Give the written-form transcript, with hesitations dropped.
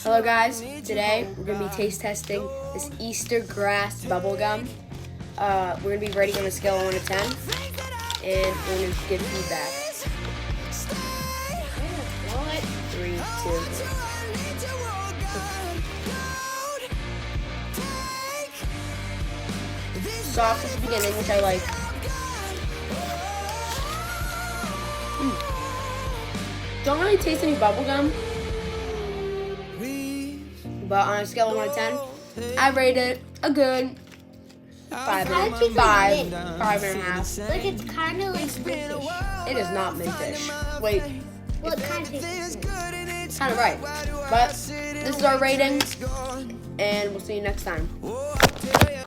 Hello guys, today we're going to be taste testing this Easter Grass bubblegum. We're going to be rating on a scale of 1 to 10, and we're going to give feedback. 3, 2, 1. Soft at the beginning, which I like. Don't really taste any bubblegum. But on a scale of 1 to 10, I rate it a good 5 and a half. Like it's kind of like mintish. It is not mintish. Wait, Well, it kind of tastes mint. kind of right. But this is our rating, and we'll see you next time.